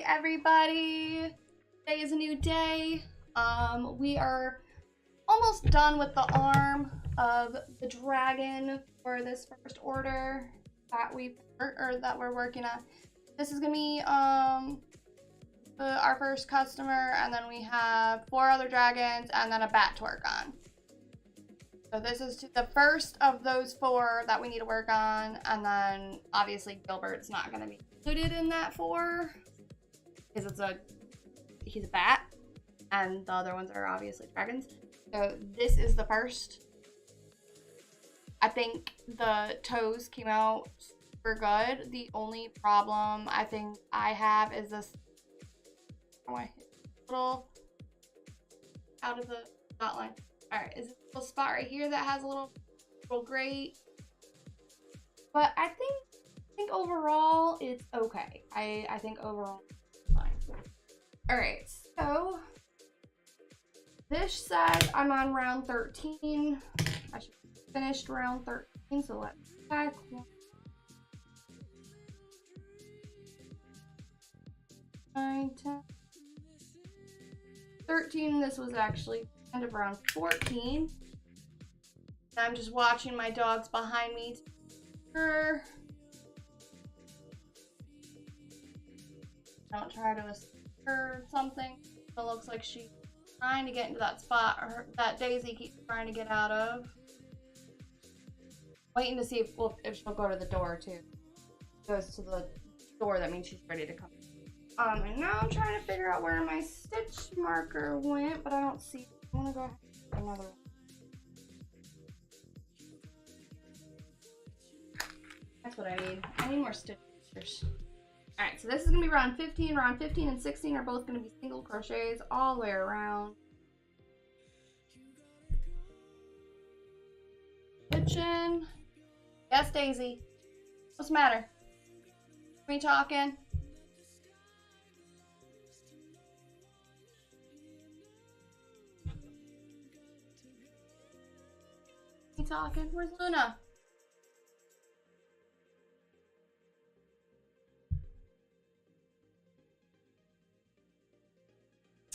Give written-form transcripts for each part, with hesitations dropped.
everybody. Today is a new day. We are almost done with the arm of the dragon for this first order that we're working on. This is gonna be our first customer, and then we have 4 other dragons and then a bat to work on. So this is the first of those 4 that we need to work on, and then obviously Gilbert's not going to be included in that 4 because he's a bat, and the other ones are obviously dragons. So this is the first. I think the toes came out super good. The only problem I think I have is this little out of the dot line. Alright, is this little spot right here that has a little grate? But I think overall it's okay. I think overall it's fine. Alright, so this says I'm on round 13. I should have finished round 13, so let's check. 9, 10, 13. This was actually end of round 14. I'm just watching my dogs behind me. Don't try to escape her or something. It looks like she's trying to get into that spot that Daisy keeps trying to get out of. Waiting to see if she'll go to the door too. Goes to the door, that means she's ready to come. And now I'm trying to figure out where my stitch marker went, but I don't see it. I'm gonna go ahead and another one. That's what I need. I need more stitches. Alright, so this is gonna be round 15. Round 15 and 16 are both gonna be single crochets all the way around. Stitching. Yes, Daisy. What's the matter? Are we talking? Talking. Where's Luna?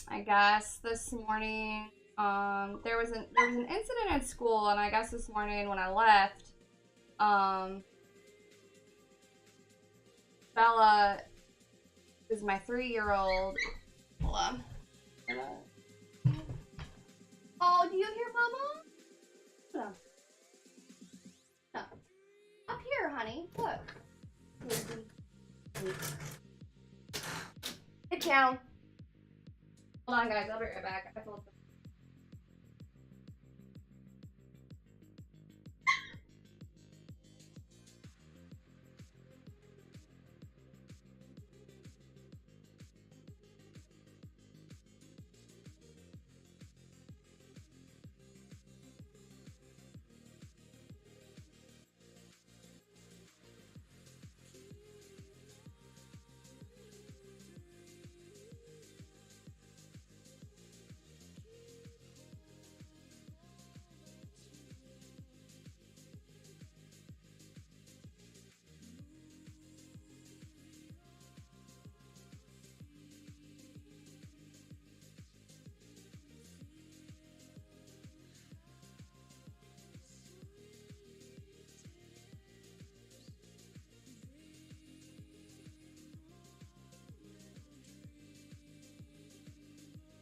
I guess this morning there was an incident at school, and I guess this morning when I left, Bella is my 3-year-old. Hold on. Oh, do you hear Mama? No. No. Up here, honey. Look. Get down. Hold on, guys. I'll be right back. I feel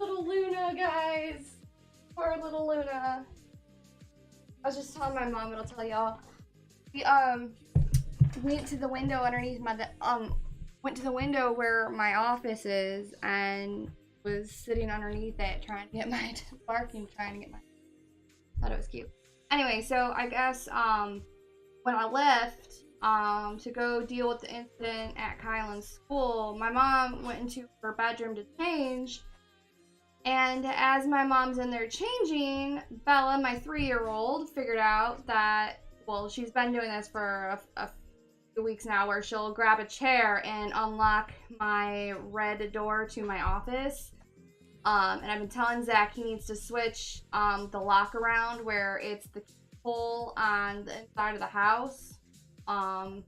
little Luna, guys. Poor little Luna. I was just telling my mom, it'll tell y'all. We went to the window underneath went to the window where my office is and was sitting underneath it trying to get my thought it was cute. Anyway, so I guess when I left to go deal with the incident at Kylan's school, my mom went into her bedroom to change. And as my mom's in there changing, Bella, my 3-year-old, figured out that, well, she's been doing this for a few weeks now, where she'll grab a chair and unlock my red door to my office. And I've been telling Zach he needs to switch the lock around where it's the hole on the inside of the house, so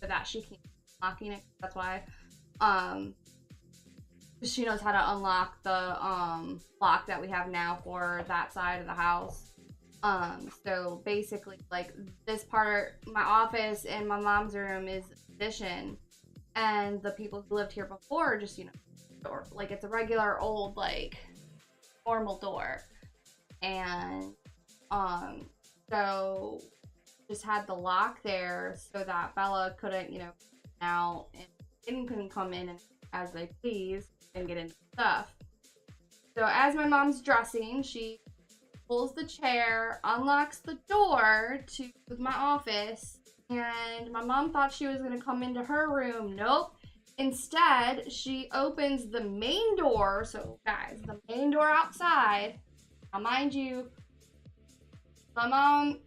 that she can keep locking it. That's why. she knows how to unlock the lock that we have now for that side of the house. So basically, like, this part, my office and my mom's room is addition, and the people who lived here before just, you know, door, like, it's a regular old, like, normal door, and so just had the lock there so that Bella couldn't, you know, out and couldn't come in and as they please and get into stuff. So as my mom's dressing, she pulls the chair, unlocks the door to my office, and my mom thought she was gonna come into her room. Nope. Instead, she opens the main door. So guys, the main door outside. Now mind you, my mom,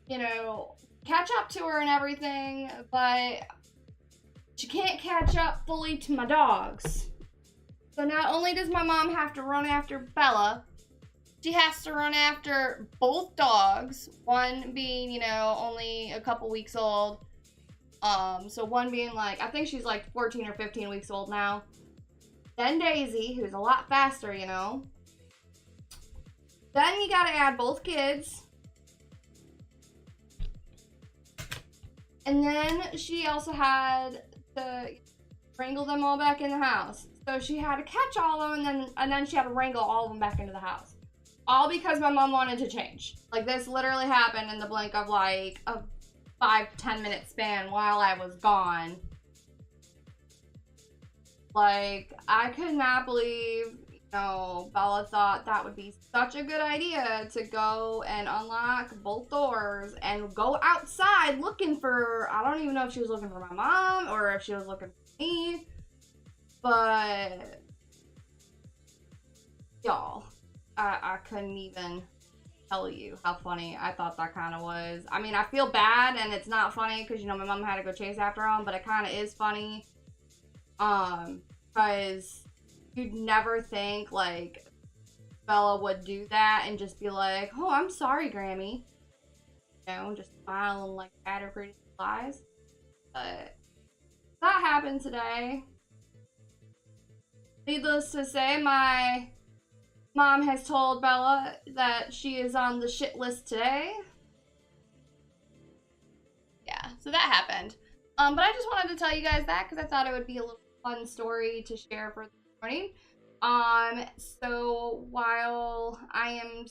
you know, catch up to her and everything, but she can't catch up fully to my dogs. So not only does my mom have to run after Bella, she has to run after both dogs, one being, you know, only a couple weeks old. So one being like, I think she's like 14 or 15 weeks old now. Then Daisy, who's a lot faster, you know. Then you gotta add both kids. And then she also had to wrangle them all back in the house. So she had to catch all of them, and then she had to wrangle all of them back into the house. All because my mom wanted to change. Like, this literally happened in the blink of like a 5-10 minute span while I was gone. Like, I could not believe, you know, Bella thought that would be such a good idea to go and unlock both doors and go outside looking for, I don't even know if she was looking for my mom or if she was looking for me, but y'all, I couldn't even tell you how funny I thought that kind of was. I mean, I feel bad and it's not funny because, you know, my mom had to go chase after him, but it kind of is funny. Because you'd never think, like, Bella would do that and just be like, oh, I'm sorry, Grammy. You know, just smile and, like, add her pretty lies. But that happened today. Needless to say, my mom has told Bella that she is on the shit list today. Yeah, so that happened. But I just wanted to tell you guys that because I thought it would be a little fun story to share for this morning. So while I am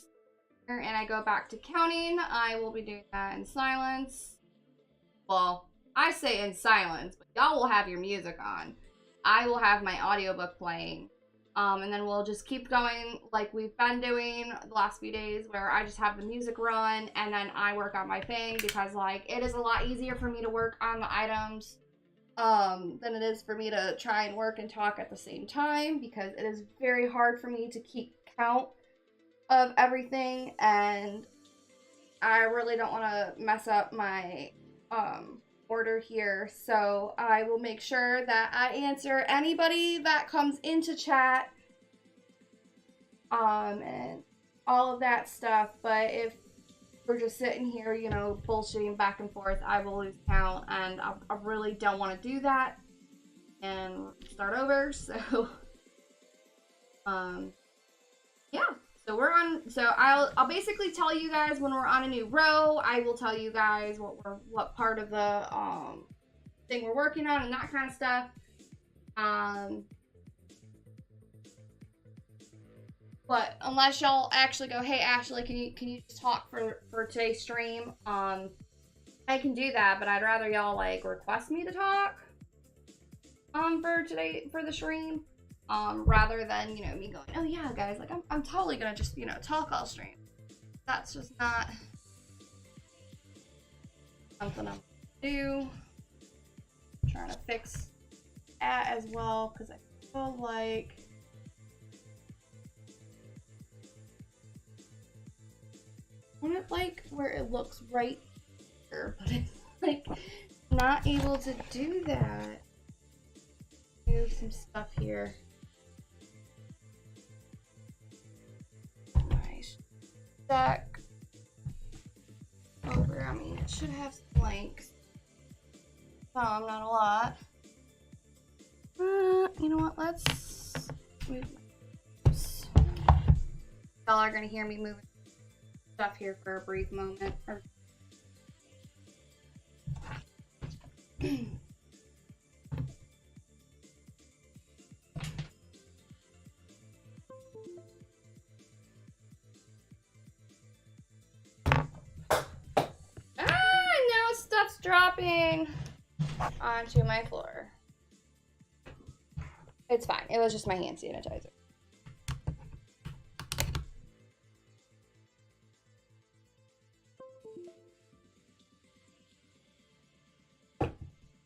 here and I go back to counting, I will be doing that in silence. Well, I say in silence, but y'all will have your music on. I will have my audiobook playing. And then we'll just keep going like we've been doing the last few days where I just have the music run and then I work on my thing because, like, it is a lot easier for me to work on the items than it is for me to try and work and talk at the same time because it is very hard for me to keep count of everything and I really don't want to mess up my order here, so I will make sure that I answer anybody that comes into chat and all of that stuff. But if we're just sitting here, you know, bullshitting back and forth, I will lose count and I really don't want to do that and start over. So yeah, so we're on, so I'll basically tell you guys when we're on a new row. I will tell you guys what part of the thing we're working on and that kind of stuff. But unless y'all actually go, hey Ashley, can you just talk for today's stream? I can do that, but I'd rather y'all like request me to talk for the stream. Rather than, you know, me going, oh yeah, guys, like, I'm totally gonna just, you know, talk all stream. That's just not something I'm gonna do. I'm trying to fix that as well, because I feel like I want it like where it looks right here, but it's like not able to do that. Move some stuff here. Stack over. I mean, it should have blanks. Some, not a lot. you know what? Let's move. Y'all are gonna hear me moving stuff here for a brief moment. Now stuff's dropping onto my floor. It's fine. It was just my hand sanitizer.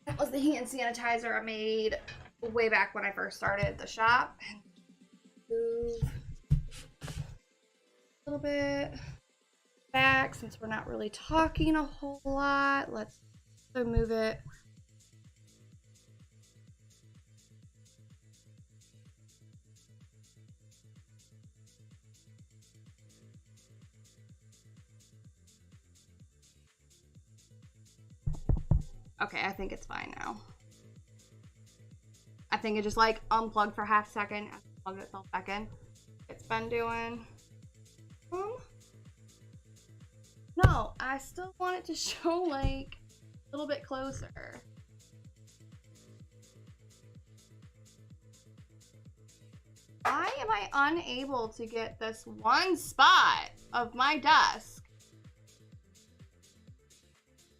That was the hand sanitizer I made way back when I first started the shop. Move a little bit back since we're not really talking a whole lot. Let's move it. Okay, I think it's fine now. I think it just like unplugged for half a second and plugged itself back in. It's been doing. No, I still want it to show like a little bit closer. Why am I unable to get this one spot of my desk?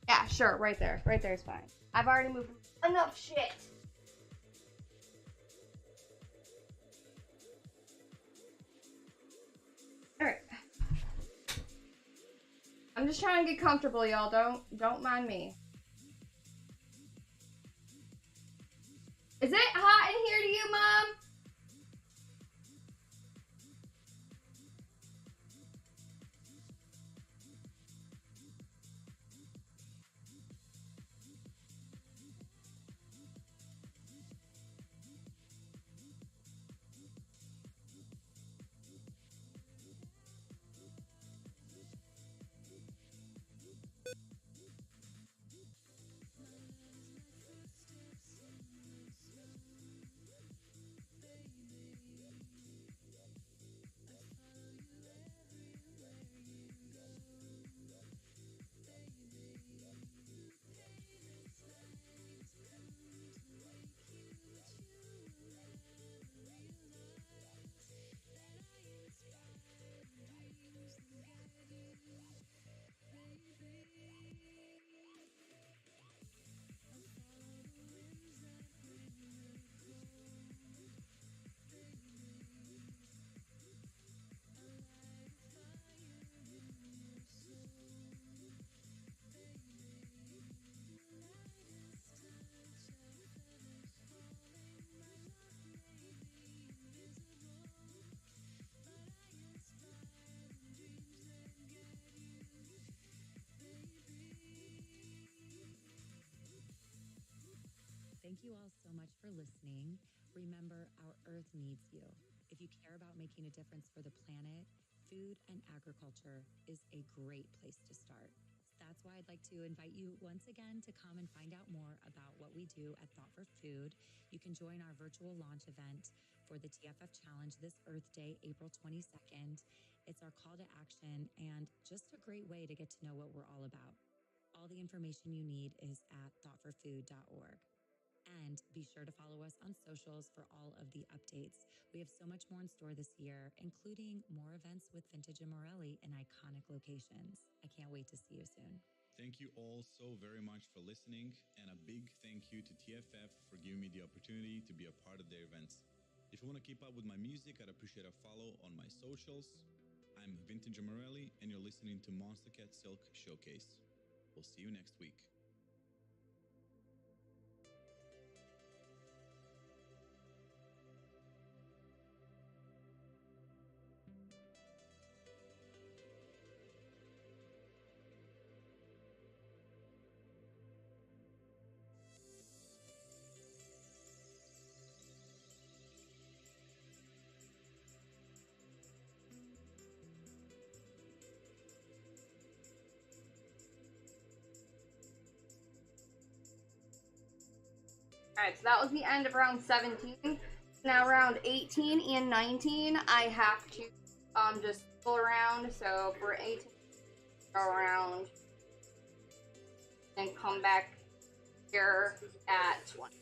Yeah, sure, right there. Right there is fine. I've already moved enough shit. Alright. I'm just trying to get comfortable, y'all. Don't mind me. Is it hot in here to you, Mom? Thank you all so much for listening. Remember, our Earth needs you. If you care about making a difference for the planet, food and agriculture is a great place to start. That's why I'd like to invite you once again to come and find out more about what we do at Thought for Food. You can join our virtual launch event for the TFF Challenge this Earth Day, April 22nd. It's our call to action and just a great way to get to know what we're all about. All the information you need is at thoughtforfood.org. And be sure to follow us on socials for all of the updates. We have so much more in store this year, including more events with Vintage and Morelli in iconic locations. I can't wait to see you soon. Thank you all so very much for listening, and a big thank you to TFF for giving me the opportunity to be a part of their events. If you want to keep up with my music, I'd appreciate a follow on my socials. I'm Vintage and Morelli, and you're listening to Monstercat Silk Showcase. We'll see you next week. Alright, so that was the end of round 17. Now round 18 and 19, I have to just go around. So for 18, go around and come back here at 20.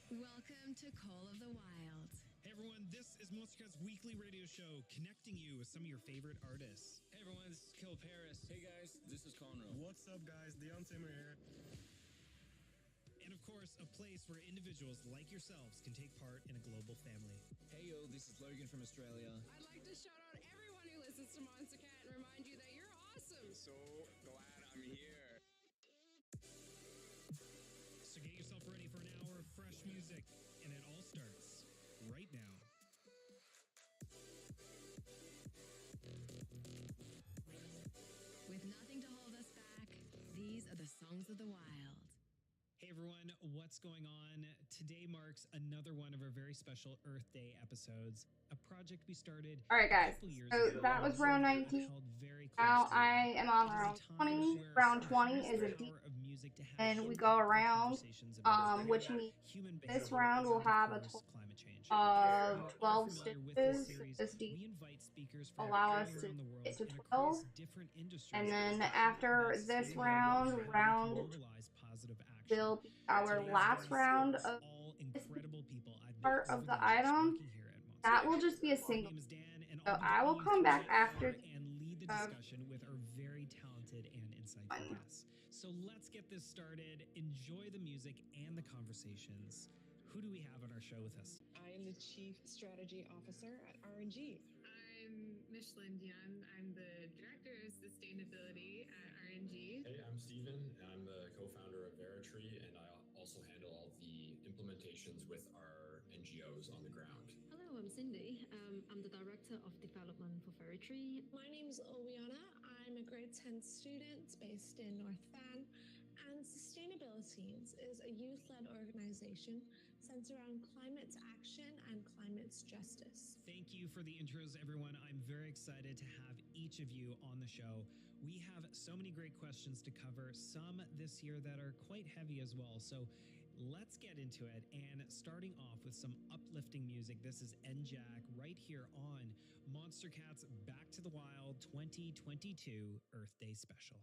Welcome to Call of the Wild. Hey everyone, this is Musica's weekly radio show connecting you with some of your favorite artists. Hey everyone, this is Kill Paris. Hey guys, this is Conroe. What's up guys, Dion Simmer here. And of course, a place where individuals like yourselves can take part in a global family. Hey yo, this is Logan from Australia. I'd like to shout out everyone who listens to Monstercat and remind you that you're awesome. So glad I'm here. So get yourself ready for an hour of fresh music, and it all starts right now. With nothing to hold us back, these are the songs of the wild. Hey everyone, what's going on? Today marks another one of our very special Earth Day episodes, a project we started All right, guys. a couple years So ago. that was round 19. Held very Now close to I am on round 20. Round 20 is a deep, and we go around, which means this round will have a total of 12 stitches. This deep allow us to get to 12, and then after this round will be our last round of this part of the item. That will just be a single. So I will come back after and lead the discussion with our very talented and insightful guests. So let's get this started. Enjoy the music and the conversations. Who do we have on our show with us? I I am the Chief Strategy Officer at RNG. I'm Michelin Dion. I'm the Director of Sustainability at RNG. Hey, I'm Steven. I'm the co-founder of Veritree, and I also handle all the implementations with our NGOs on the ground. Hello, I'm Cindy. I'm the Director of Development for Veritree. My name is Owiana. I'm a grade 10 student based in North Van, and Sustainabilities is a youth-led organization centered around climate action and climate justice. Thank you for the intros, everyone. I'm very excited to have each of you on the show. We have so many great questions to cover, some this year that are quite heavy as well. So let's get into it. And starting off with some uplifting music, this is NJAC right here on Monster Cat's Back to the Wild 2022 Earth Day Special.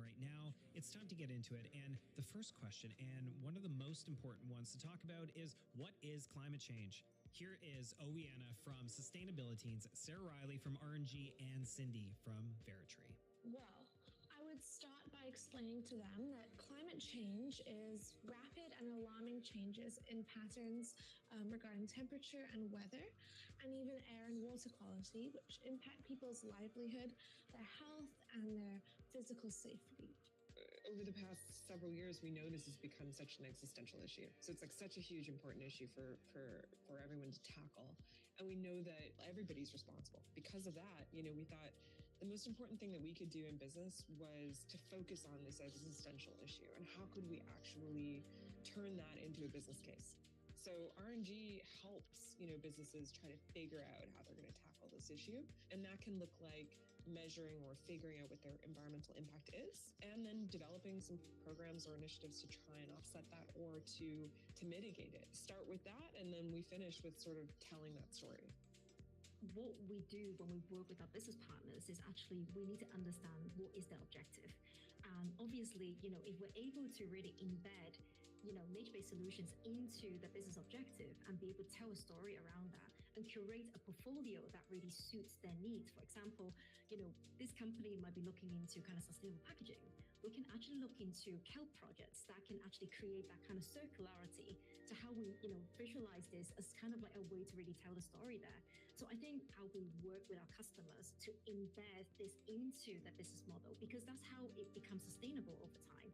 All right, now it's time to get into it. And the first question, and one of the most important ones to talk about, is what is climate change? Here is Owiana from Sustainabilities, Sarah Riley from RNG, and Cindy from Veritree. Well, I would start by explaining to them that climate change is rapid and alarming changes in patterns regarding temperature and weather, and even air and water quality, which impact people's livelihood, their health, and their physical safety. Over the past several years, we know this has become such an existential issue. So it's like such a huge, important issue for everyone to tackle. And we know that everybody's responsible. Because of that, we thought the most important thing that we could do in business was to focus on this existential issue and how could we actually turn that into a business case. So RNG helps, businesses try to figure out how they're going to tackle this issue. And that can look like measuring or figuring out what their environmental impact is, and then developing some programs or initiatives to try and offset that or to mitigate it. Start with that, and then we finish with sort of telling that story. What we do when we work with our business partners is actually we need to understand what is their objective. And obviously, if we're able to really embed, nature-based solutions into the business objective and be able to tell a story around that and curate a portfolio that really suits their needs. For example, this company might be looking into kind of sustainable packaging. We can actually look into kelp projects that can actually create that kind of circularity to how we, visualize this as kind of like a way to really tell the story there. So I think how we work with our customers to embed this into the business model, because that's how it becomes sustainable over time.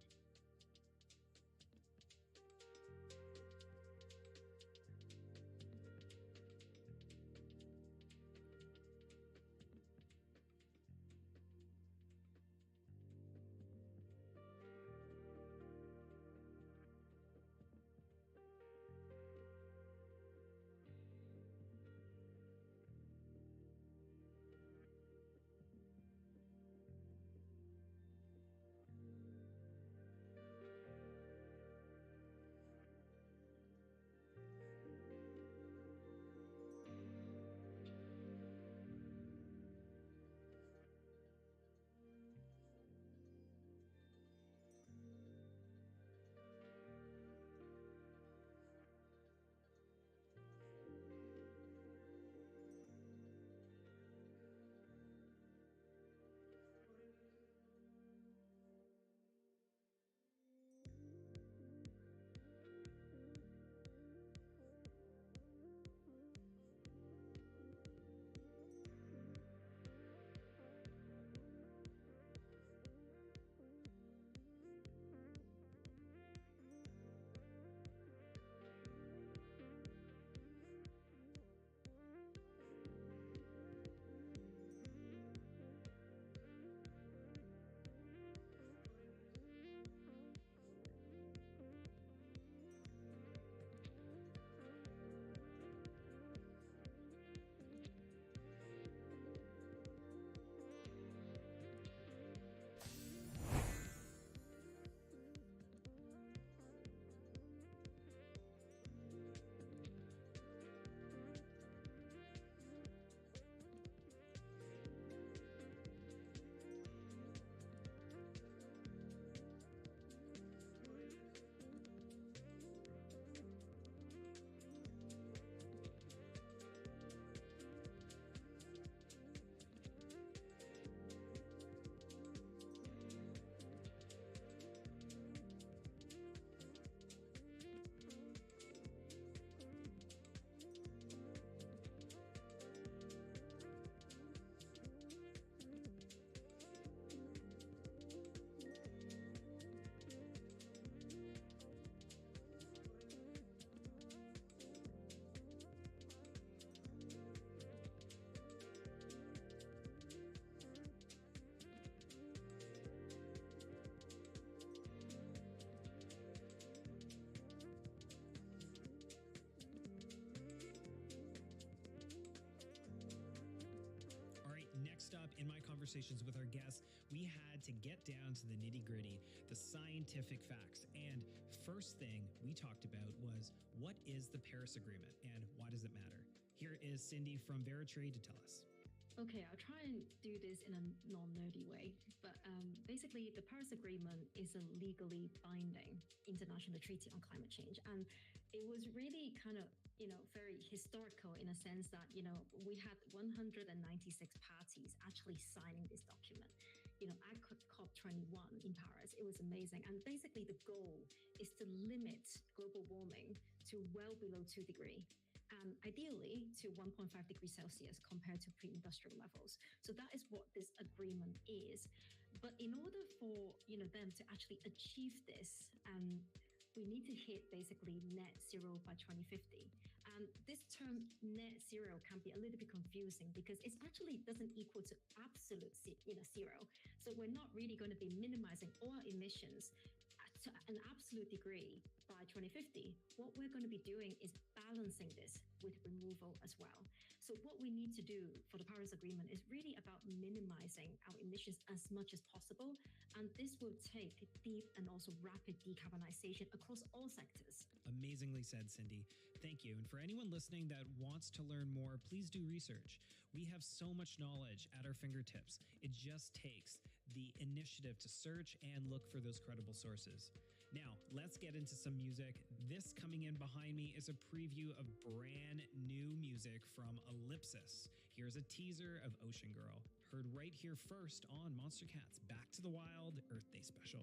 conversations with our guests, we had to get down to the nitty-gritty, the scientific facts. And first thing we talked about was, what is the Paris Agreement and why does it matter? Here is Cindy from Veritrade to tell us. Okay, I'll try and do this in a non-nerdy way, but basically the Paris Agreement is a legally binding international treaty on climate change, and it was really kind of, very historical in a sense that, we had 196 parties actually signing this document. At COP21 in Paris, it was amazing, and basically the goal is to limit global warming to well below 2 degrees. And ideally to 1.5 degrees Celsius compared to pre-industrial levels. So that is what this agreement is. But in order for them to actually achieve this, we need to hit basically net zero by 2050. And this term net zero can be a little bit confusing because it actually doesn't equal to absolute zero. So we're not really going to be minimizing all our emissions to an absolute degree by 2050. What we're going to be doing is balancing this with removal as well. So what we need to do for the Paris Agreement is really about minimizing our emissions as much as possible. And this will take deep and also rapid decarbonization across all sectors. Amazingly said, Cindy. Thank you. And for anyone listening that wants to learn more, please do research. We have so much knowledge at our fingertips. It just takes the initiative to search and look for those credible sources. Now, let's get into some music. This coming in behind me is a preview of brand new music from Ellipsis. Here's a teaser of Ocean Girl, heard right here first on Monster Cat's Back to the Wild Earth Day special.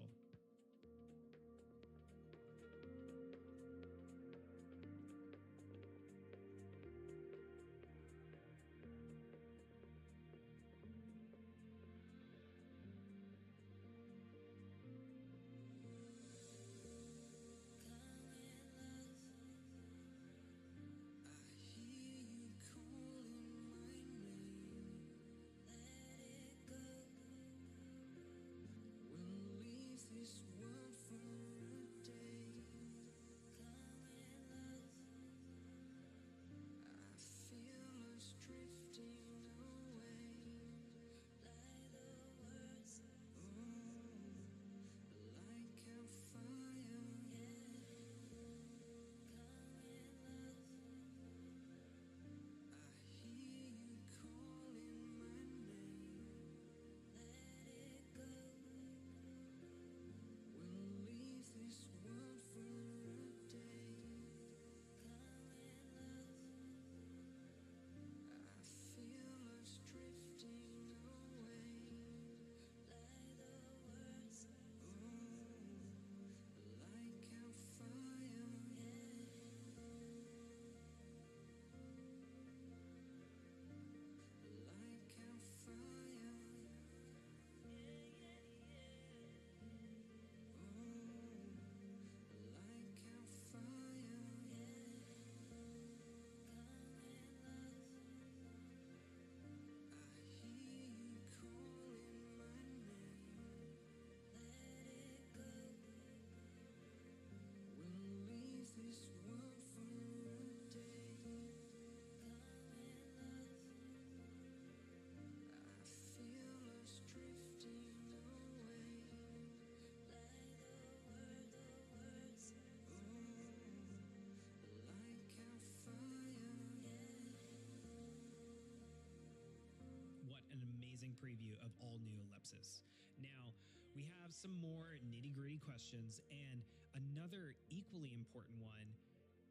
Preview of all new Ellipsis. Now, we have some more nitty-gritty questions and another equally important one.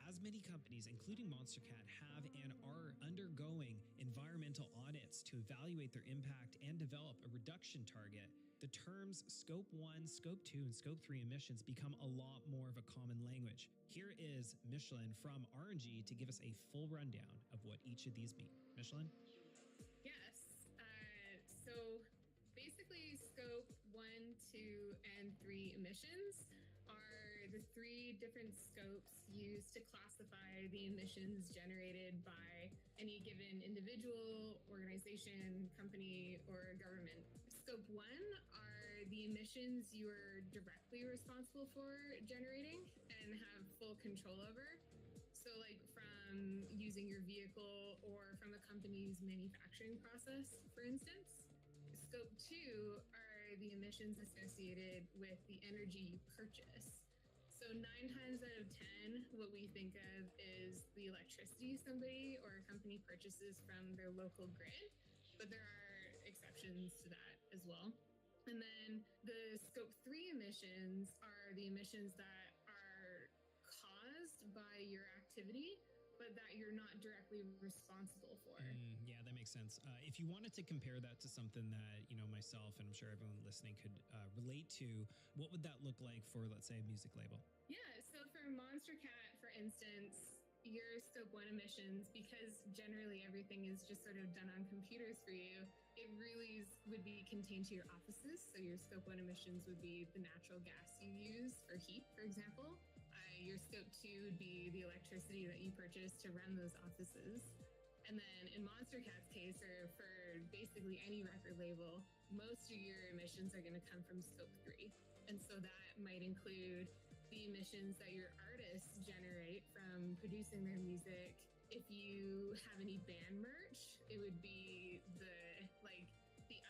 As many companies, including Monster Cat, have and are undergoing environmental audits to evaluate their impact and develop a reduction target, the terms Scope 1, Scope 2, and Scope 3 emissions become a lot more of a common language. Here is Michelin from RNG to give us a full rundown of what each of these mean. Michelin? So basically, Scope 1, 2, and 3 emissions are the 3 different scopes used to classify the emissions generated by any given individual, organization, company, or government. Scope 1 are the emissions you are directly responsible for generating and have full control over. So like from using your vehicle or from a company's manufacturing process, for instance. scope 2 are the emissions associated with the energy you purchase. So 9 times out of 10, what we think of is the electricity somebody or a company purchases from their local grid, but there are exceptions to that as well. And then the scope 3 emissions are the emissions that are caused by your activity, but that you're not directly responsible for. Yeah, that makes sense. If you wanted to compare that to something that, you know, myself and I'm sure everyone listening could relate to, what would that look like for, let's say, a music label? Yeah, so for Monster Cat, for instance, your scope 1 emissions, because generally everything is just sort of done on computers for you, it really would be contained to your offices. So your scope 1 emissions would be the natural gas you use for heat, for example. Your scope 2 would be the electricity that you purchase to run those offices. And then in Monster Cat's case, or for basically any record label, most of your emissions are going to come from scope 3. And so that might include the emissions that your artists generate from producing their music. If you have any band merch, it would be the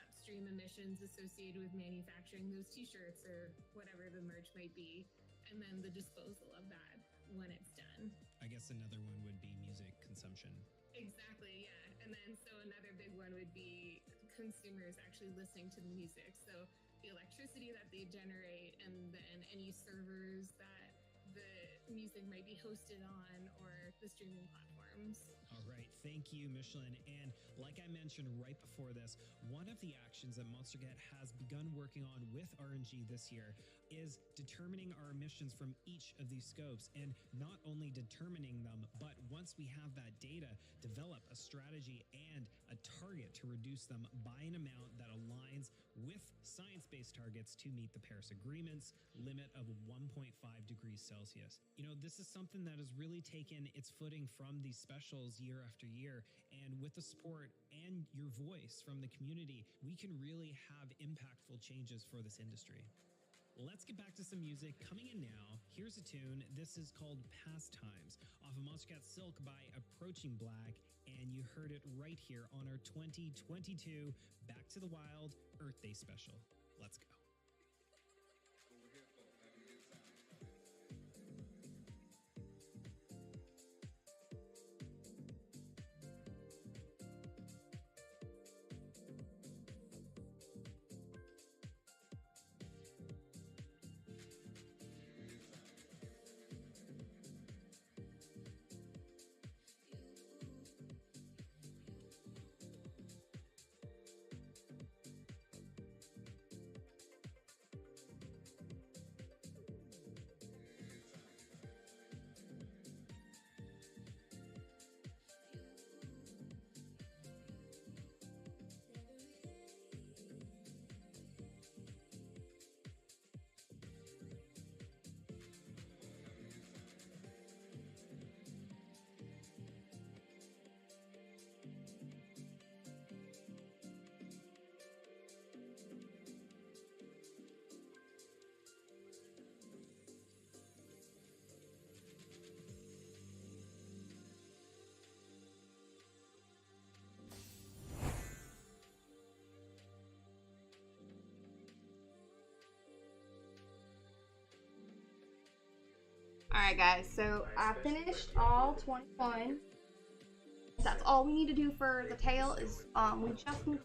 upstream emissions associated with manufacturing those t-shirts or whatever the merch might be. And then the disposal of that when it's done. I guess another one would be music consumption. Exactly, yeah. And then so another big one would be consumers actually listening to the music. So the electricity that they generate, and then any servers that the music might be hosted on, or the streaming platforms. All right. Thank you, Michelin. And like I mentioned right before this, one of the actions that Monster Cat has begun working on with RNG this year is determining our emissions from each of these scopes, and not only determining them, but once we have that data, develop a strategy and a target to reduce them by an amount that aligns with science-based targets to meet the Paris Agreement's limit of 1.5 degrees Celsius. You know, this is something that has really taken its footing from these specials year after year, and with the support and your voice from the community, we can really have impactful changes for this industry. Let's get back to some music. Coming in now, here's a tune. This is called Pastimes, off of Monster Cat Silk by Approaching Black, and you heard it right here on our 2022 Back to the Wild Earth Day special. Let's go. Alright guys, so I finished all 21. That's all we need to do for the tail is, we just need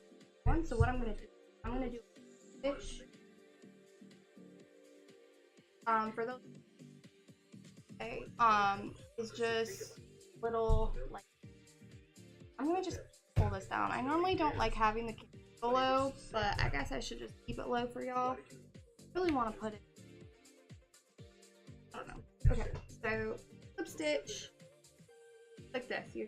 one, so what I'm gonna do, I'm gonna do a stitch. For those, okay, is just little, like, I'm gonna just pull this down. I normally don't like having the camera low, but I guess I should just keep it low for y'all. I really want to put it, I don't know. Okay, so slip stitch like this. You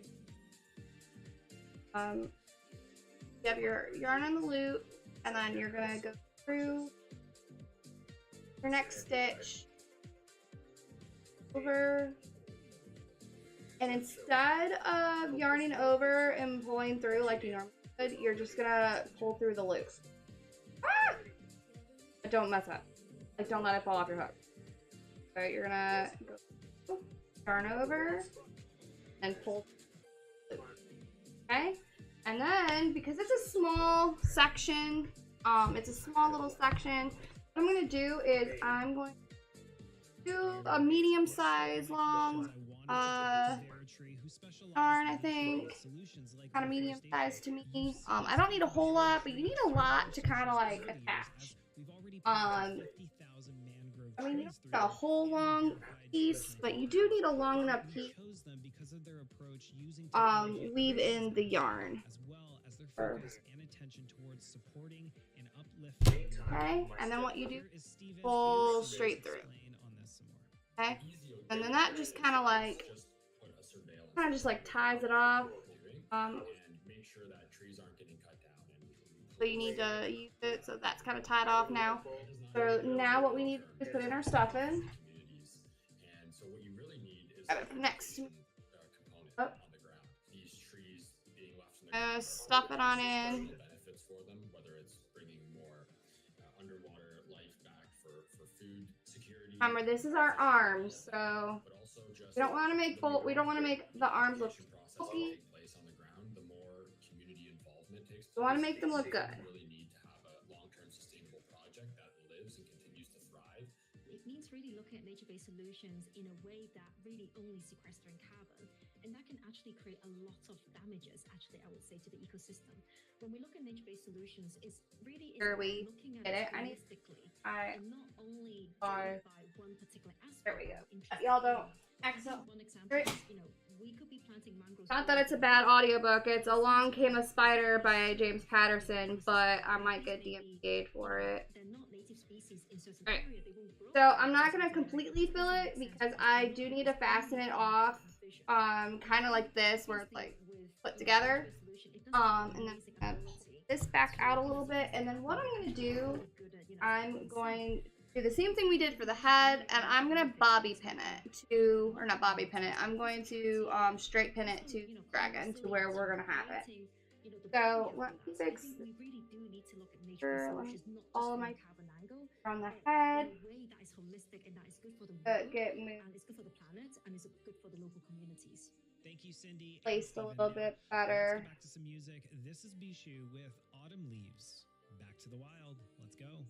have your yarn on the loop, and then you're gonna go through your next stitch over, and instead of yarning over and pulling through like you normally would, you're just gonna pull through the loop. Ah! But don't mess up. Like, don't let it fall off your hook. So you're gonna go yarn over and pull. Okay? And then, because it's a small section, it's a small little section, what I'm going to do is I'm going to do a medium size long yarn, I think. Kind of medium size to me. I don't need a whole lot, but you need a lot to kind of like attach. I mean, you don't need a whole long piece, but you do need a long enough piece. Weave in the yarn. Okay, and then what you do, pull straight through. Okay, and then that just kind of just like ties it off. So you need to use it, so that's kind of tied off now. So now what we need is put in our stuffing. Next. Stuff it on in. Remember, this is our arms, so we don't want to make the arms look bulky. We want to make them look good. It means really looking at nature-based solutions in a way that really only sequestering carbon, and that can actually create a lot of damages, actually, I would say, to the ecosystem. When we look at nature-based solutions, it's really looking at it holistically, and not only by one particular aspect. There we go. Y'all don't excellent. One example is, we could be planting mangroves. Not that it's a bad audiobook. It's Along Came a Spider by James Patterson, but I might get DMCA'd for it. They're not native species in certain Right. areas. They won't grow. So I'm not gonna completely fill it because I do need to fasten it off, kind of like this, where it's like put together. And then I'm gonna pull this back out a little bit, and then what I'm gonna do, I'm going to do the same thing we did for the head, and I'm gonna bobby pin it to, or not bobby pin it. I'm going to straight pin it to dragon to where we're gonna have it. So let me fix all of my on the head. Get moved. And it's good for the planet, and it's good for the local communities. Thank you, Cindy. Placed a little bit better. Back to some music. This is Bishu with Autumn Leaves. Back to the wild. Let's go.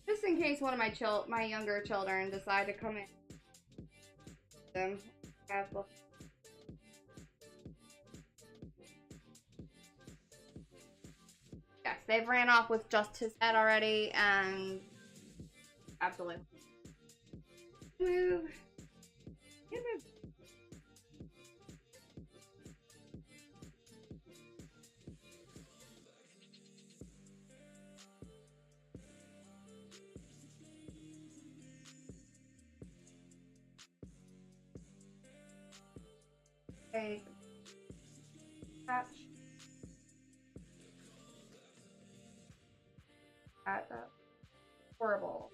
Just in case one of my younger children decide to come in. Them. Yes, they've ran off with just his head already, and absolutely. Move. Get moved. Okay. Patch. That's horrible.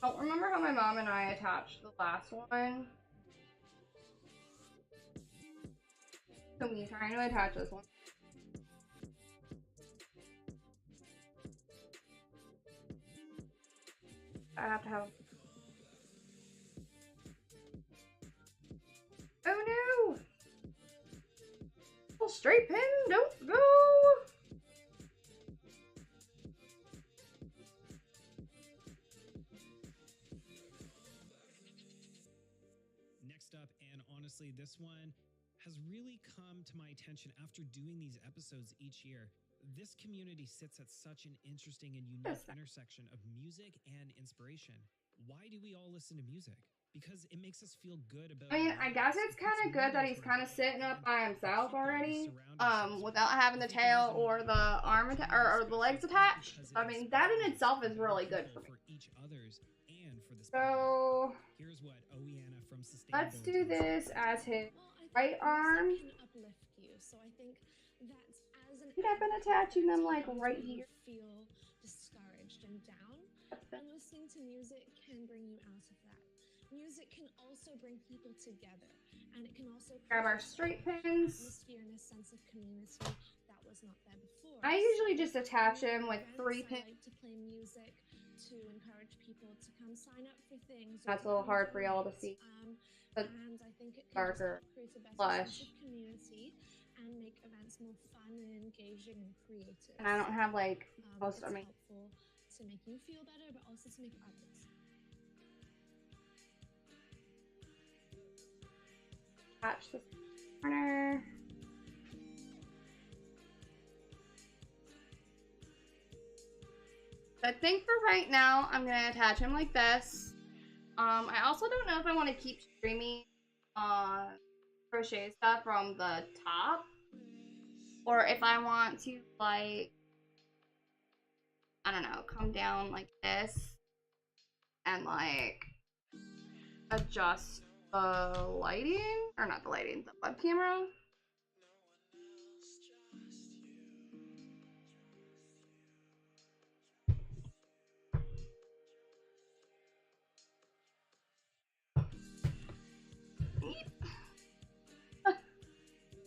I don't remember how my mom and I attached the last one. So me trying to attach this one. I have to have. Oh no! Well, straight pin, don't go! Next up, and honestly, this one has really come to my attention after doing these episodes each year. This community sits at such an interesting and unique intersection of music and inspiration. Why do we all listen to music? Because it makes us feel good about. I mean, I guess it's kind of good that he's kind of sitting up by himself already, without having the tail or the arm or the legs attached. I mean, that in itself is really good for me. Each other's and for the So here's what Oeana from let's do this as his right arm. Can uplift you. So I think that as an I think I've been attaching them like right here. Feel discouraged and down, and listening to music can bring you out of that. Music can also bring people together, and it can also grab our straight pins. Atmosphere and a sense of community that was not there before. I usually just attach them with 3 pins. I like to play music to encourage people to come sign up for things. That's a little hard for y'all to see. But and I think it can darker create a better blush. sense of community and make events more fun and engaging and creative. And I don't have like most of it's me. helpful to make you feel better, but also to make others. Attach this corner. I think for right now, I'm gonna attach him like this. I also don't know if I want to keep streaming crochet stuff from the top, or if I want to like, I don't know, come down like this and like adjust the lighting, or not the lighting, the web camera.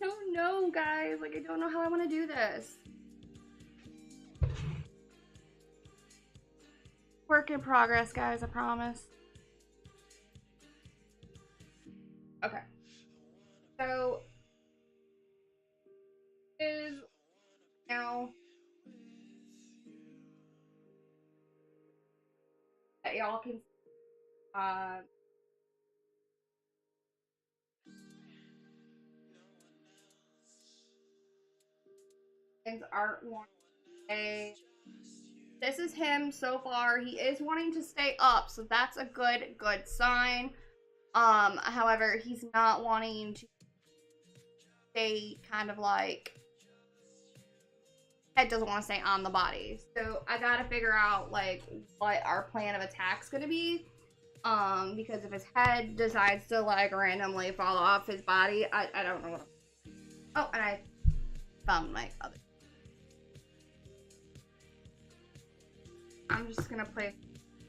I don't know, guys. Like, I don't know how I want to do this. Work in progress, guys, I promise. Okay. So, is now that y'all can things aren't wanting to stay. This is him so far. He is wanting to stay up, so that's a good sign. However, he's not wanting to stay kind of like, head doesn't want to stay on the body. So I gotta figure out like what our plan of attack's gonna be. Because if his head decides to like randomly fall off his body, I don't know what. Oh, and I found my other. I'm just gonna play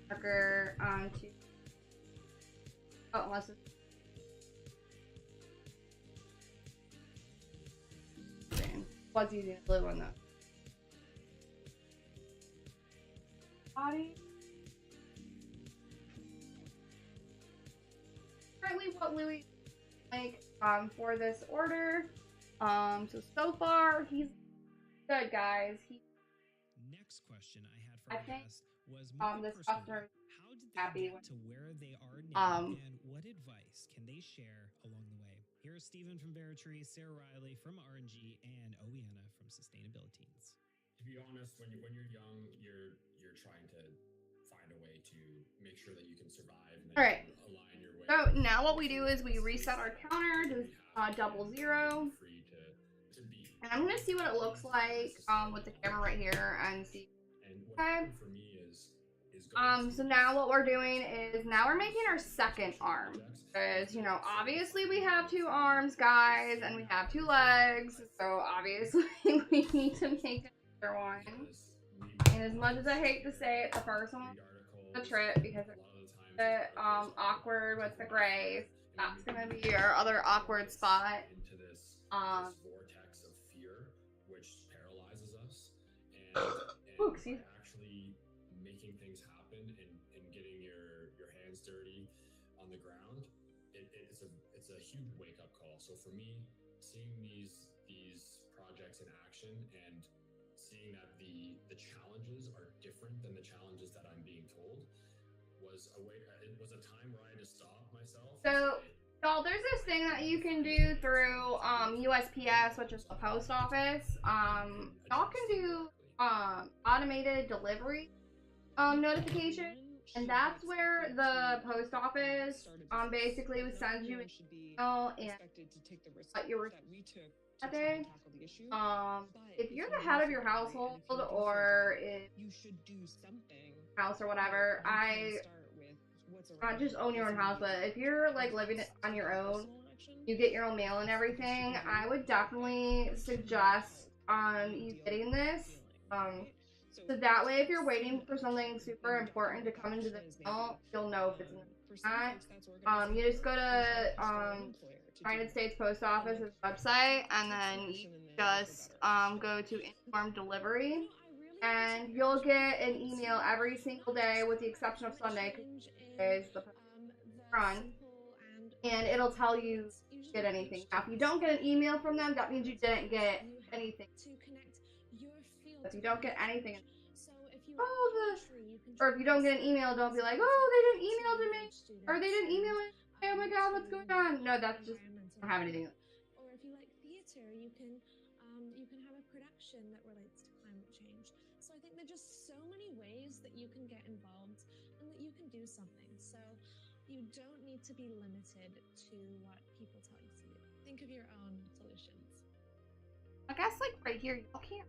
marker onto. Oh, unless it's. What's using a blue one though? Body. Currently, what Louis like for this order. So far he's good, guys. Next question I had for my guest was this personal. customer How did they happy get with to where they are now, and what advice can they share along the way? Here's Stephen from Veritree, Sarah Riley from RNG, and Owiana from Sustainability Teens. To be honest, when you're young, you're trying to find a way to make sure that you can survive and All right. align your way. So now what we do is we reset our counter to 000. And I'm gonna see what it looks like with the camera right here and see. Okay. For me is so now what we're doing is now we're making our second arm. Because, you know, obviously we have 2 arms, guys, and we have 2 legs. So obviously we need to make another one. And as much as I hate to say it, the first one was a trip because it's a bit awkward with the gray. That's gonna be our other awkward spot. Into this vortex of fear, which paralyzes us, and actually making things happen and getting your hands dirty on the ground. It's a huge wake up call. So for me, seeing these projects in action and seeing that the challenges are different than the challenges that I'm being told was it was a time where I had to stop myself. So, y'all, there's this thing that you can do through USPS, which is the post office. Y'all can do automated delivery notification, and that's where the post office basically sends you an email and what your that day. If you're the head of your household or if you should do something house or whatever, not just own your own house, but if you're like living on your own, you get your own mail and everything, I would definitely suggest you getting this. So that way, if you're waiting for something super important to come into the mail, you'll know if it's not. You just go to United States Post Office's website, and then you just go to Informed Delivery, and you'll get an email every single day, with the exception of Sunday, because is the run, and it'll tell you get anything. Now, if you don't get an email from them, that means you didn't get anything. If you don't get anything, or if you don't get an email, don't be like, oh, they didn't email to me, or they didn't email me. Oh my god, what's going on? No, that's just don't have anything. Or if you like theater, you can have a production that relates to climate change. So I think there are just so many ways that you can get involved and that you can do something. So you don't need to be limited to what people tell you to do. Think of your own solutions. I guess like right here, you can't.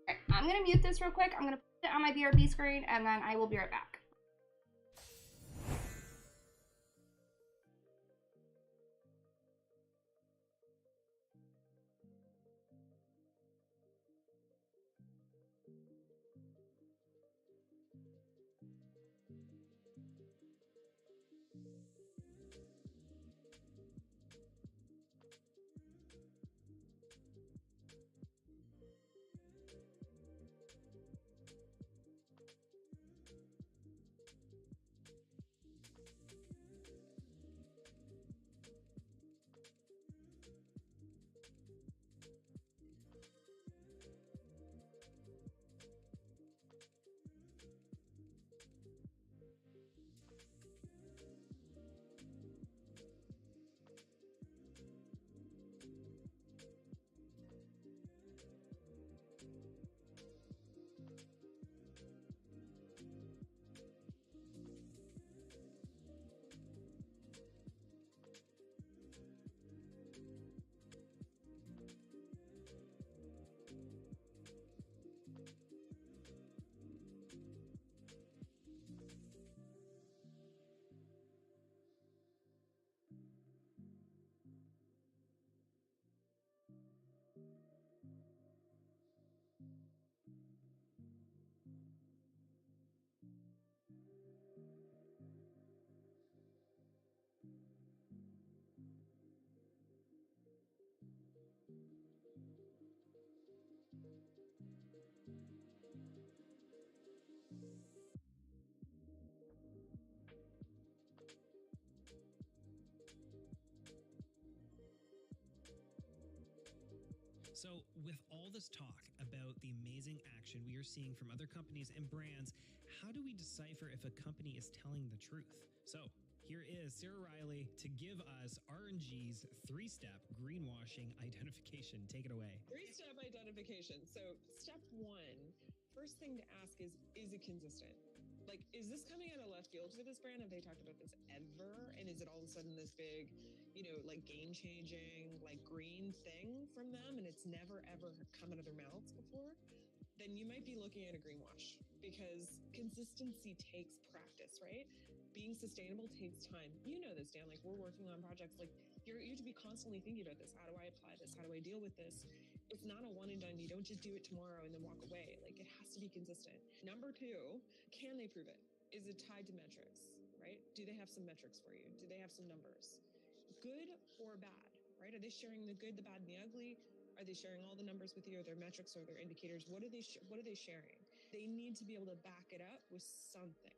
Okay, I'm gonna mute this real quick. I'm gonna put it on my BRB screen, and then I will be right back. So, with all this talk about the amazing action we are seeing from other companies and brands, how do we decipher if a company is telling the truth? So, here is Sarah Riley to give us R&G's 3-step greenwashing identification. Take it away. 3-step identification. So, step 1, first thing to ask is it consistent? Like, is this coming out of left field for this brand? Have they talked about this ever? And is it all of a sudden this big, like game-changing, like green thing from them, and it's never ever come out of their mouths before? Then you might be looking at a greenwash, because consistency takes practice, right? Being sustainable takes time. You know this, Dan. Like, we're working on projects. Like, you have to be constantly thinking about this. How do I apply this? How do I deal with this? It's not a one and done. You don't just do it tomorrow and then walk away. Like, it has to be consistent. Number 2, can they prove it? Is it tied to metrics, right? Do they have some metrics for you? Do they have some numbers? Good or bad, right? Are they sharing the good, the bad, and the ugly? Are they sharing all the numbers with you, or their metrics or their indicators? What are they sharing? They need to be able to back it up with something.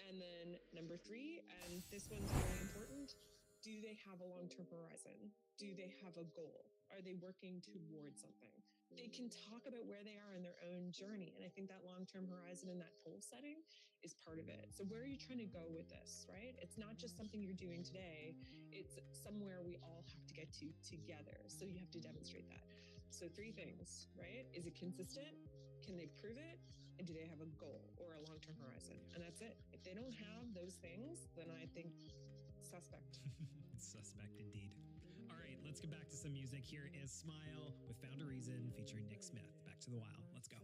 And then number 3, and this one's really important, do they have a long-term horizon? Do they have a goal? Are they working towards something? they can talk about where they are in their own journey. And I think that long-term horizon and that goal setting is part of it. So where are you trying to go with this, right? It's not just something you're doing today. It's somewhere we all have to get to together. So you have to demonstrate that. So 3 things, right? Is it consistent? Can they prove it? And do they have a goal or a long-term horizon? And that's it. If they don't have those things, then I think suspect. Suspect indeed. All right, let's get back to some music. Here is Smile with Found a Reason featuring Nick Smith. Back to the Wild. Let's go.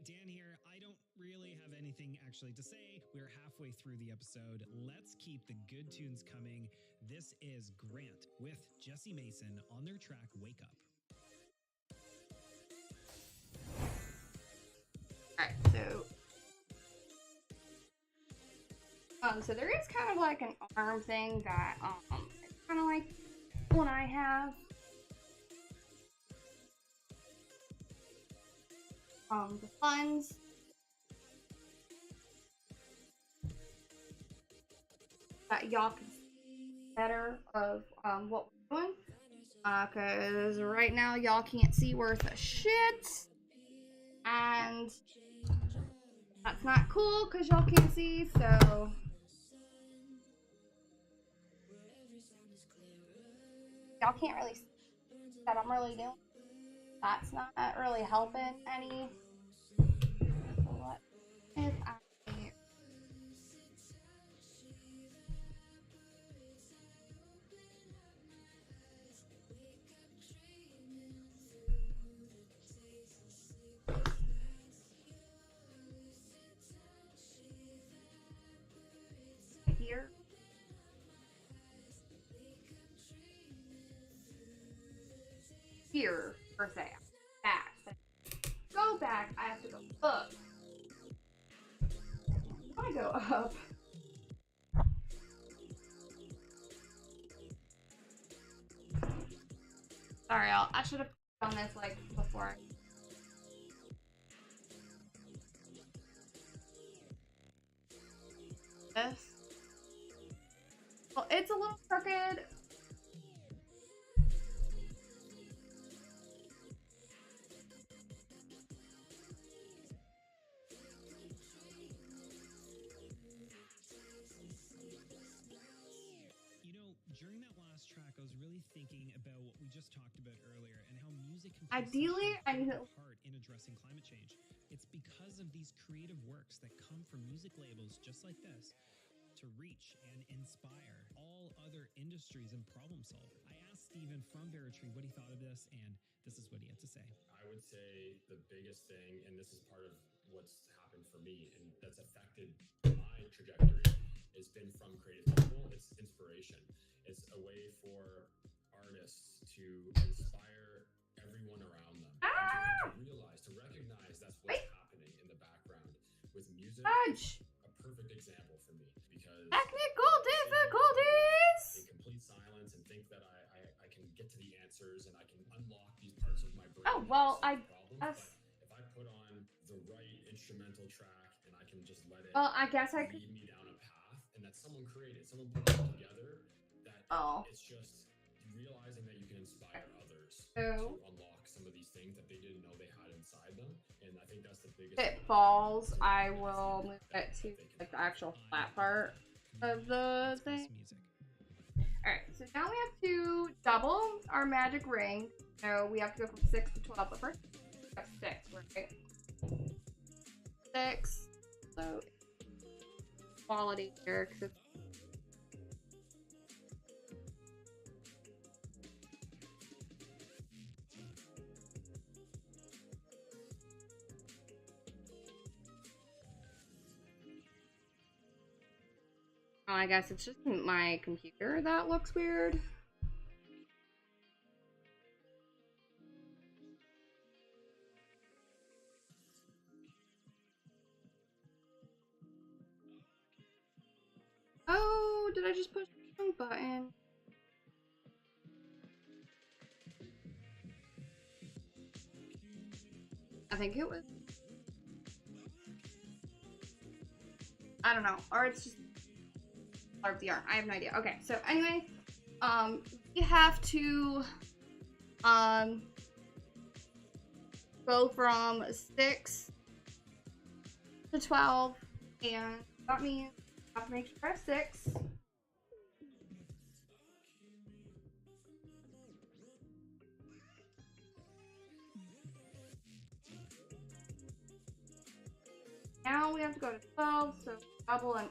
Dan here. I don't really have anything actually to say. We're halfway through the episode. Let's keep the good tunes coming. This is Grant with Jesse Mason on their track Wake Up. Alright, so there is kind of like an arm thing that it's kind of like one I have. The funds that y'all can see better of what we're doing, because right now y'all can't see worth a shit, and that's not cool because y'all can't see. So y'all can't really see that I'm really doing. That's not really helping any. So what if I here? Here, per se. Back. But go back, I have to go up. I go up. Sorry, y'all. I should have done this like before. This. Well, it's a little crooked. During that last track, I was really thinking about what we just talked about earlier and how music can Ideally, I need to part in addressing addressing climate change. It's because of these creative works that come from music labels just like this to reach and inspire all other industries and problem solve. I asked Steven from Veritree what he thought of this, and this is what he had to say. I would say the biggest thing, and this is part of what's happened for me and that's affected my trajectory, has been from creative people. It's inspiration. It's a way for artists to inspire everyone around them. And to realize, to recognize that's what's happening in the background with music. A perfect example for me because technical difficulties. In complete silence and think that I can get to the answers and I can unlock these parts of my brain. Oh well, I guess if I put on the right instrumental track and I can just let it I guess I could lead me down a path and that someone created, someone put it together, that it's just realizing that you can inspire others to unlock some of these things that they didn't know they had inside them. And I think that's the biggest if it falls, I will move it to like the actual flat part of the thing. Alright, so now we have to double our magic ring. So we have to go from 6 to 12, but first that's 6, right? 6. So quality here because it's I guess it's just my computer that looks weird. Oh, did I just push the wrong button? I think it was. I don't know. Or it's just part of the arm. I have no idea. Okay, so anyway, we have to go from 6 to 12, and that means I have to make sure I have 6. Now we have to go to 12, so double and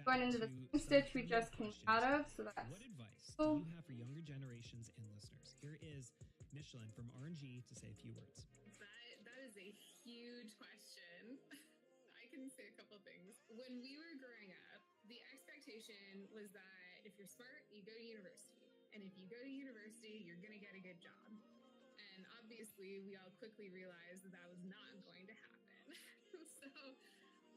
going into the same stitch we just came out of, so that's what advice do you have for younger generations and listeners? Here is Michelin from RNG to say a few words. That is a huge question. I can say a couple things. When we were growing up, the expectation was that if you're smart, you go to university. And if you go to university, you're going to get a good job. And obviously, we all quickly realized that that was not going to happen. So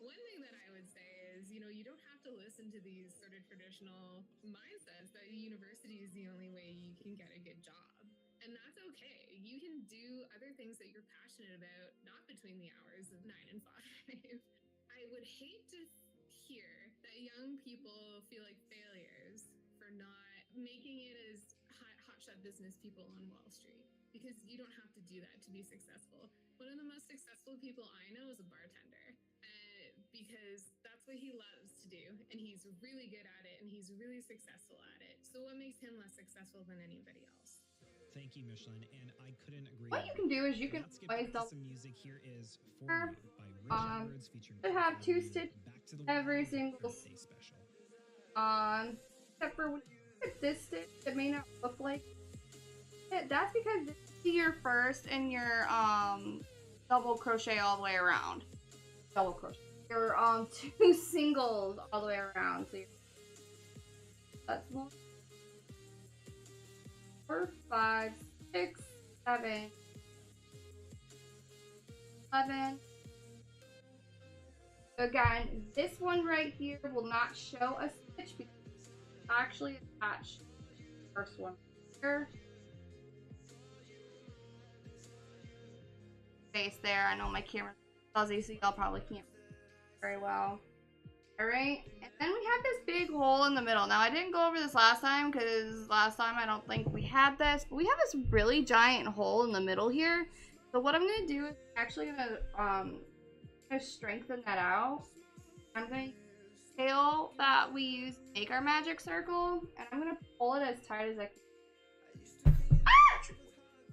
one thing that I would say is, you don't have to listen to these sort of traditional mindsets that university is the only way you can get a good job. And that's okay. You can do other things that you're passionate about, not between the hours of 9 and 5. I would hate to hear that young people feel like failures for not making it as hotshot business people on Wall Street, because you don't have to do that to be successful. One of the most successful people I know is a bartender. Because that's what he loves to do, and he's really good at it, and he's really successful at it. So what makes him less successful than anybody else? Thank you, Michelin, and I couldn't agree. What you can do is you can always double. Some music here is For You by Rich Edwards featuring. Should have 2 stitches every single special. Except for when you look at this stitch, it may not look like it. That's because this is your first and your double crochet all the way around. Double crochet. You're 2 singles all the way around, so that's 1, 4, 5, 6, 7, 11. Again, this one right here will not show a stitch because it's actually attached to the first one here. Space there. I know my camera's fuzzy, so y'all probably can't very well. Alright, and then we have this big hole in the middle. Now I didn't go over this last time because last time I don't think we had this, but we have this really giant hole in the middle here, So what I'm gonna do is actually gonna strengthen that out. I'm gonna use the tail that we use to make our magic circle, and I'm gonna pull it as tight as I can. Ah!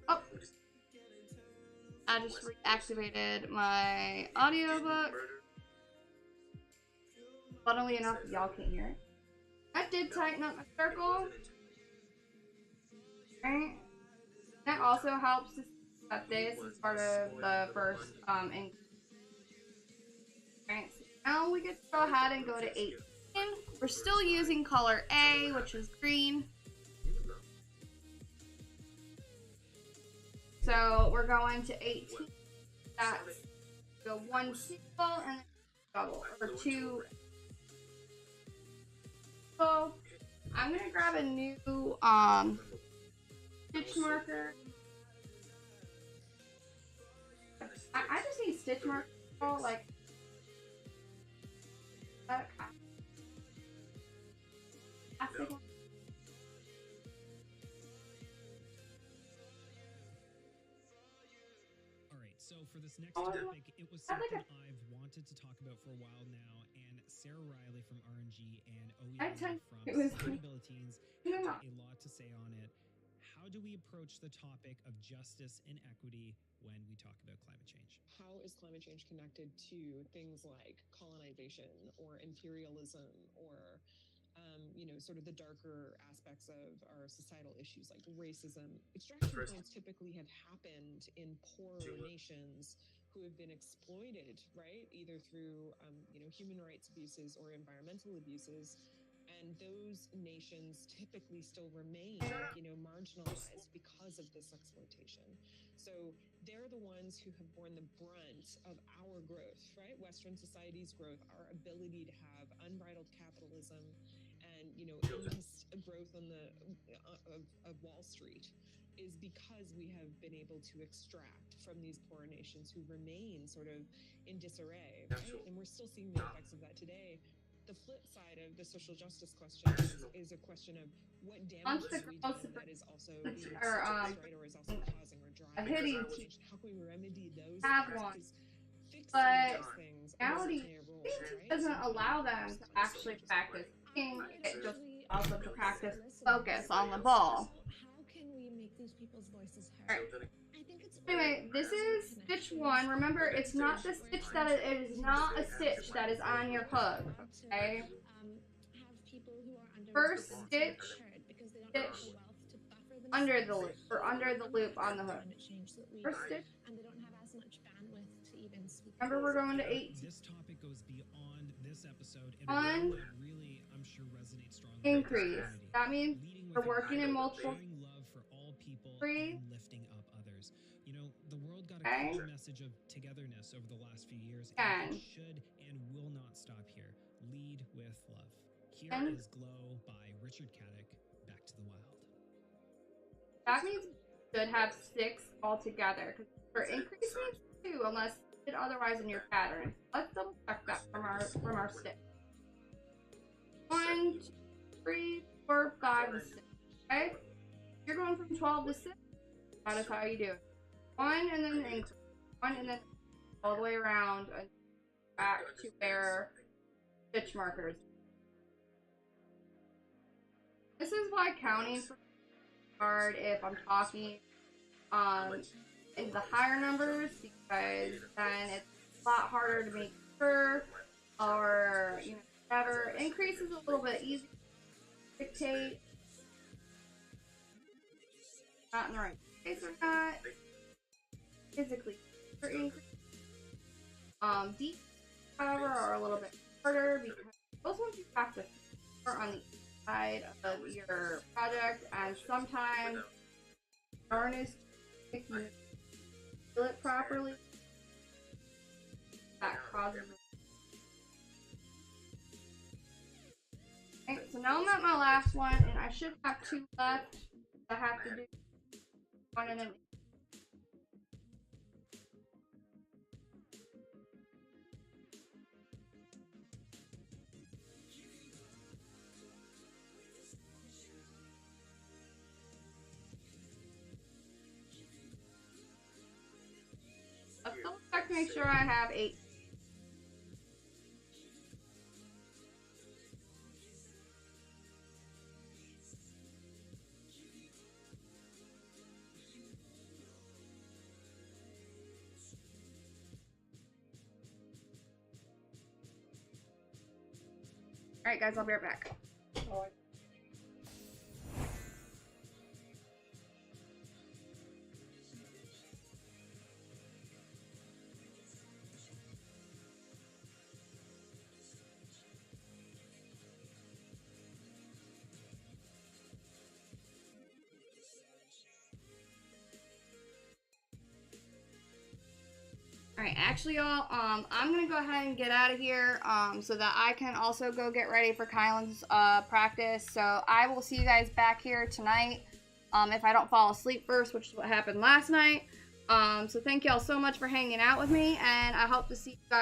Oh, I just reactivated my audiobook. Funnily enough, y'all can't hear it. That did tighten up my circle. Right? That also helps to see that this is part of the first ink. Right, so now we get to go ahead and go to 18. We're still using color A, which is green. So we're going to 18. That's go one single and then double, or two. So I'm gonna grab a new stitch marker. I just need stitch marker, like that. So for this next topic, it was something I've wanted to talk about for a while now, and Sarah Riley from RNG and OEM from Sustainability had a lot to say on it. How do we approach the topic of justice and equity when we talk about climate change? How is climate change connected to things like colonization or imperialism or sort of the darker aspects of our societal issues like racism? Extraction points typically have happened in poorer nations who have been exploited, right? Either through, human rights abuses or environmental abuses. And those nations typically still remain, marginalized because of this exploitation. So they're the ones who have borne the brunt of our growth, right? Western society's growth, our ability to have unbridled capitalism, and endless growth on the of Wall Street is because we have been able to extract from these poor nations who remain sort of in disarray, right? And we're still seeing the effects of that today. The flip side of the social justice question is a question of what damage we do that is also being right, or is also causing or driving change. How can we remedy those things? But reality doesn't allow them to actually practice. It just allows them to practice focus on the ball. How can we make these people's voices heard? Right. Anyway, this is stitch 1. Remember, it's not the stitch that it is not a stitch that is on your hook. Okay. First stitch under the loop, or under the loop on the hook. First stitch. Remember, we're going to 8. This topic goes beyond this episode and really, I'm sure, resonates strongly. Increase. That means we're working in multiple. Love for all people and lifting up others. The world got a clear message of togetherness over the last few years, and it should and will not stop here. Lead with love. Here is Glow by Richard Caddick. Back to the wild. That means we should have 6 altogether, because for increase means 2 unless it otherwise in your pattern. Let's double check that from our stick. 1, 2, 3, 4, 5, and 6. Okay? You're going from 12 to 6. That is how you do it. 1 and then increase. 1 and then all the way around and back to where stitch markers. This is why counting for hard if I'm talking in the higher numbers, because then it's a lot harder to make sure, or whatever. Increase is a little bit easier to dictate. Not in the right place or not. Physically for increase. Deep, however, are a little bit harder because those ones you have to start on the side of your project, and sometimes yarn is if you feel it properly, that causes it. Okay, so now I'm at my last one, and I should have 2 left. I have to do 1 and then. make sure I have 8. Alright guys, I'll be right back. Alright, actually y'all, I'm gonna go ahead and get out of here, so that I can also go get ready for Kylan's, practice. So I will see you guys back here tonight, if I don't fall asleep first, which is what happened last night. So thank y'all so much for hanging out with me, and I hope to see you guys